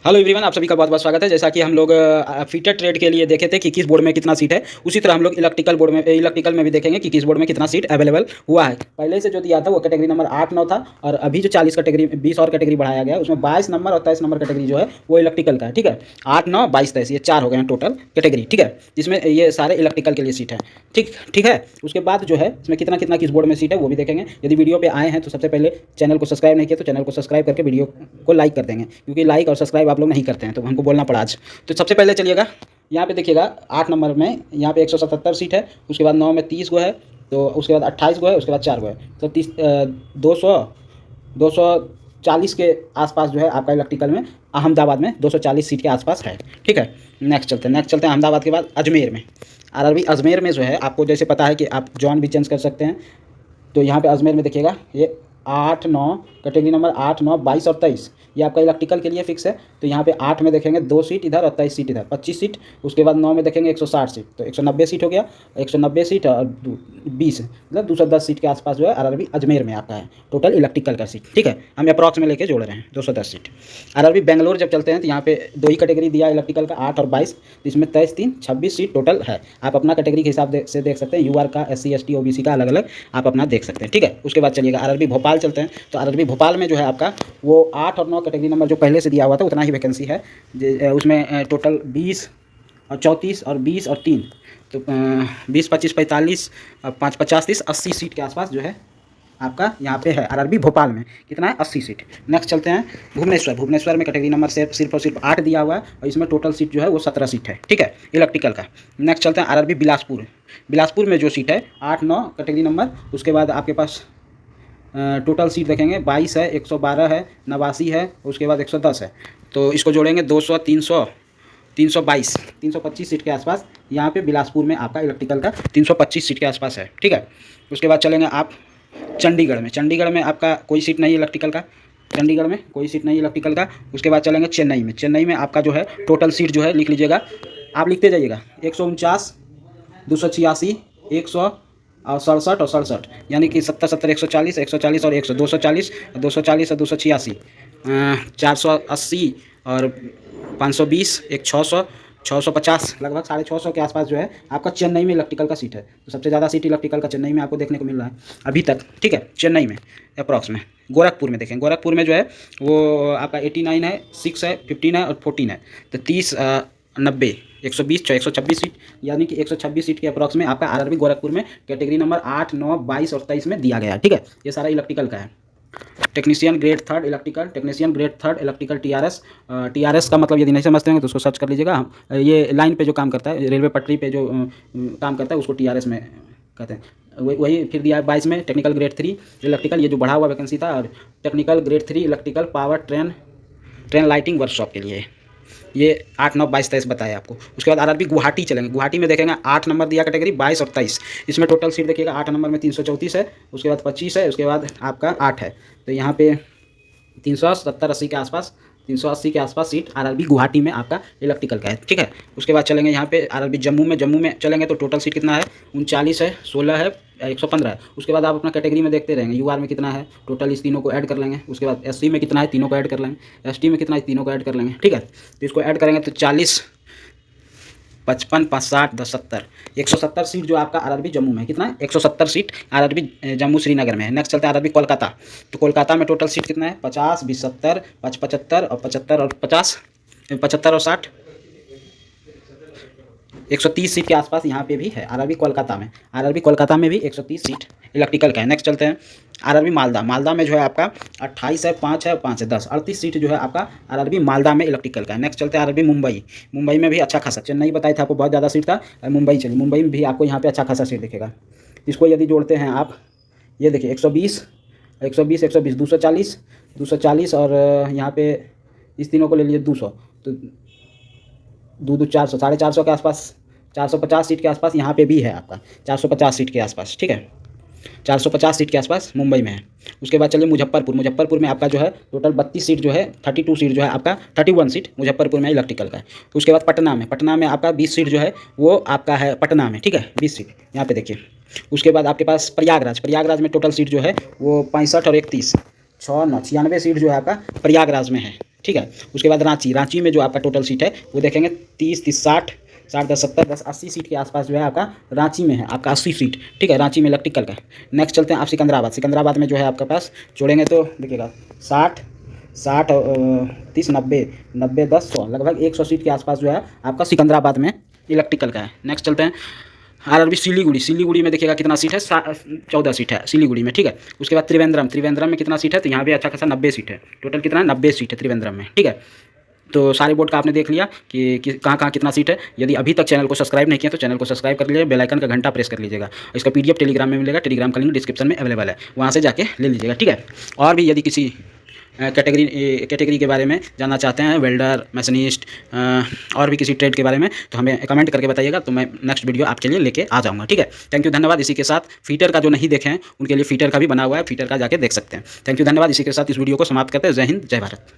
Hello everyone, आप सभी का बहुत बहुत स्वागत है। जैसा कि हम लोग फीटर ट्रेड के लिए देखे थे कि किस बोर्ड में कितना सीट है, उसी तरह हम लोग इलेक्ट्रिकल में भी देखेंगे कि किस बोर्ड में कितना सीट अवेलेबल हुआ है। पहले से जो दिया था वो कैटेगरी नंबर 8-9 था, और अभी जो 40 कैटेगरी 20 और कैटेगरी बढ़ाया गया है उसमें 22 नंबर और 23 नंबर कैटेगरी जो है वो इलेक्ट्रिकल का है। ठीक है, 8, 9, 22, 23 ये 4 हो गए हैं टोटल कैटेगरी। ठीक है, जिसमें ये सारे इलेक्ट्रिकल के लिए सीट है। ठीक है। उसके बाद जो है इसमें कितना कितना किस बोर्ड में सीट है वो भी देखेंगे। यदि वीडियो पे आए हैं तो सबसे पहले चैनल को सब्सक्राइब नहीं किया तो चैनल को सब्सक्राइब करके वीडियो को लाइक कर देंगे, क्योंकि लाइक और सब्सक्राइब आप लोग नहीं करते हैं तो हमको बोलना पड़ा आज। तो सबसे पहले चलिएगा, यहाँ पे देखिएगा 8 नंबर में यहाँ पे 177 सीट है। उसके बाद 9 में 30 गो है, तो उसके बाद 28 गो है, उसके बाद 4 गो है, तो 240 के आसपास जो है आपका इलेक्ट्रिकल में अहमदाबाद में 240 सीट के आसपास है। ठीक है, नेक्स्ट चलते हैं अहमदाबाद के बाद अजमेर में। आरआरबी अजमेर में जो है आपको जैसे पता है कि आप जॉन भी चेंज कर सकते हैं, तो यहाँ पे अजमेर में देखिएगा ये 8, 9 कैटेगरी नंबर 8, 9, 22 और 23 ये आपका इलेक्ट्रिकल के लिए फिक्स है। तो यहाँ पे 8 में देखेंगे 2 सीट इधर और 23 सीट इधर, 25 सीट। उसके बाद 9 में देखेंगे 160 सीट, तो 190 सीट हो गया। 190 सीट और 20 मतलब 210 सीट के आसपास जो है आरआरबी अजमेर में आपका है टोटल इलेक्ट्रिकल का सीट। ठीक है, हम अप्रॉक्स में लेके जोड़ रहे हैं 210 सीट। आरआरबी बेंगलोर जब चलते हैं तो यहाँ पे 2 ही कैटेगरी दिया इलेक्ट्रिकल का, 8 और 22, इसमें 23, 3, 26 सीट टोटल है। आप अपना कैटेगरी के हिसाब से देख सकते हैं, यूआर का, SC, ST, OBC का अलग अलग आप अपना देख सकते हैं। ठीक है, उसके बाद चलिएगा आरआरबी भोपाल चलते हैं। तो आरआरबी भोपाल में जो है आपका वो 8 और 9 कैटेगरी नंबर जो पहले से दिया हुआ था उतना ही वैकेंसी है। उसमें टोटल 20 और 34 और 20 और 3, तो 20, 25, 45, 5, 50, 30, 80 सीट के आसपास जो है आपका यहाँ पे है आरआरबी भोपाल में। कितना है? 80 सीट। नेक्स्ट चलते हैं भुवनेश्वर में कैटेगरी नंबर सिर्फ और सिर्फ 8 दिया हुआ है, और इसमें टोटल सीट जो है वो 17 सीट है। ठीक है, इलेक्ट्रिकल का। नेक्स्ट चलते हैं आरआरबी बिलासपुर में जो सीट है 8, 9 कैटेगरी नंबर, उसके बाद आपके पास टोटल सीट देखेंगे 22 है, 112 है, 89 है, उसके बाद 110 है। तो इसको जोड़ेंगे 200, 300, 322, 325 सीट के आसपास यहाँ पे बिलासपुर में आपका इलेक्ट्रिकल का 325 सीट के आसपास है। ठीक है, उसके बाद चलेंगे आप चंडीगढ़ में आपका कोई सीट नहीं इलेक्ट्रिकल का। उसके बाद चलेंगे चेन्नई में आपका जो है टोटल सीट जो है लिख लीजिएगा, आप लिखते जाइएगा 149, 286, 100 और 67 और 67, यानी कि 70, 70, 140, 140 और 100, 240, 240 और 286, 480 और 520, एक 600, 650, लगभग 650 के आसपास जो है आपका चेन्नई में इलेक्ट्रिकल का सीट है। तो सबसे ज़्यादा सीट इलेक्ट्रिकल का चेन्नई में आपको देखने को मिल रहा है अभी तक। ठीक है, चेन्नई में अप्रॉक्स में। गोरखपुर में देखें, गोरखपुर में जो है वो आपका 89 है, 6 है, 15 है और 14 है, तो 30, 90, 120, 126 सीट, यानी कि 126 सीट के अप्रॉक्स में आपका आरआरबी गोरखपुर में कैटेगरी नंबर 8, 9, 22 और 23 में दिया गया है। ठीक है, ये सारा इलेक्ट्रिकल का है। Technician grade third electrical TRS का मतलब यदि नहीं समझते हैं तो उसको सर्च कर लीजिएगा। ये लाइन पे जो काम करता है, रेलवे पटरी पे जो काम करता है उसको TRS में कहते हैं। वही फिर दिया है 22 में टेक्निकल ग्रेड 3 इलेक्ट्रिकल, ये जो बढ़ा हुआ वैकेंसी था, और technical grade 3 electrical power train lighting workshop के लिए ये 8, 9, 22, 23 बताया आपको। उसके बाद आरआरबी गुवाहाटी चलेंगे। गुवाहाटी में देखेंगे 8 नंबर दिया कैटेगरी, 22 और 23, इसमें टोटल सीट देखिएगा 8 नंबर में 334 है, उसके बाद 25 है, उसके बाद आपका 8 है, तो यहाँ पे 370-80 के आसपास, 380 के आसपास सीट आरआरबी गुवाहाटी में आपका इलेक्ट्रिकल का है। ठीक है, उसके बाद चलेंगे यहाँ पे आरआरबी जम्मू में चलेंगे तो टोटल सीट कितना है? 39 है, 16 है, 115 है। उसके बाद आप अपना कैटेगरी में देखते रहेंगे, यूआर में कितना है टोटल, इस तीनों को ऐड कर लेंगे। उसके बाद SC में कितना है, तीनों को ऐड कर लेंगे। ST में कितना है, तीनों को ऐड कर लेंगे। ठीक है, तो इसको ऐड करेंगे तो 40, 55, 5, 60, 10, 70, 170 सीट जो आपका आरआरबी जम्मू में। कितना है? 170 सीट आरआरबी जम्मू श्रीनगर में है। नेक्स्ट चलता है आरआरबी कोलकाता। तो कोलकाता में टोटल सीट कितना है? 50, 20, 70, 5, 75 और 75 और 50, 75 और 60, 130 सीट के आसपास यहाँ पे भी है आरआरबी कोलकाता में भी 130 सीट इलेक्ट्रिकल का है। नेक्स्ट चलते हैं आरआरबी मालदा में जो है आपका 28 है, 5 है, 5 है, 10, 38 सीट जो है आपका आरआरबी मालदा में इलेक्ट्रिकल का है। नेक्स्ट चलते हैं आरआरबी मुंबई में भी अच्छा खासा, चेन्नई बताया था आपको बहुत ज़्यादा सीट था, मुंबई में भी आपको यहाँ पे अच्छा खासा सीट दिखेगा। इसको यदि जोड़ते हैं आप, ये देखिए 120, 240 और यहाँ पे इस तीनों को ले लीजिए 200, तो 400, 450 के आसपास, 450 सीट के आसपास यहाँ पे भी है आपका, 450 सीट के आसपास। ठीक है, 450 सीट के आसपास मुंबई में है। उसके बाद चलिए मुजफ्फरपुर में आपका जो है टोटल 32 सीट जो है, 32 सीट जो है आपका, 31 सीट मुजफ्फरपुर में इलेक्ट्रिकल का है। उसके बाद पटना में आपका 20 सीट जो है वो आपका है पटना में। ठीक है, 20 सीट यहाँ पे देखिए। उसके बाद आपके पास प्रयागराज में टोटल सीट जो है वो 65 और 31, 6 9 96 सीट जो है आपका प्रयागराज में है, ठीक है। उसके बाद रांची में जो आपका टोटल सीट है वो देखेंगे 30 30 60 60 10 70 10 80 सीट के आसपास जो है आपका रांची में है, आपका 80 सीट, ठीक है, रांची में इलेक्ट्रिकल का। नेक्स्ट चलते हैं आप सिकंदराबाद में जो है आपके पास जोड़ेंगे तो देखिएगा 60 60 30 90 90 10 100 लगभग 100 सीट के आसपास जो है आपका सिकंदराबाद में इलेक्ट्रिकल का है। नेक्स्ट चलते हैं आरआरबी सिलीगुड़ी में देखिएगा कितना सीट है, 14 सीट है सिलीगुड़ी में, ठीक है। उसके बाद त्रिवेंद्रम में कितना सीट है, तो यहाँ भी अच्छा खासा 90 सीट है, टोटल कितना है 90 सीट है त्रिवेंद्रम में, ठीक है। तो सारे बोर्ड का आपने देख लिया कि कहाँ कितना सीट है। यदि अभी तक चैनल को सब्सक्राइब नहीं किया तो चैनल को सब्सक्राइब कर लीजिए, बेल आइकन का घंटा प्रेस कर लीजिएगा। इसका पीडीएफ टेलीग्राम में मिलेगा, टेलीग्राम का लिंक डिस्क्रिप्शन में अवेलेबल है, वहाँ से जाके ले लीजिएगा, ठीक है। और भी यदि किसी कैटेगरी के बारे में जानना चाहते हैं, वेल्डर, मैशनिस्ट और भी किसी ट्रेड के बारे में, तो हमें कमेंट करके बताइएगा, तो मैं नेक्स्ट वीडियो आपके लिए लेके आ जाऊँगा, ठीक है। थैंक यू, धन्यवाद। इसी के साथ फीटर का जो नहीं देखे हैं उनके लिए फीटर का भी बना हुआ है, फीटर का जाके देख सकते हैं। थैंक यू, धन्यवाद। इसी के साथ इस वीडियो को समाप्त करते हैं। जय हिंद, जय भारत।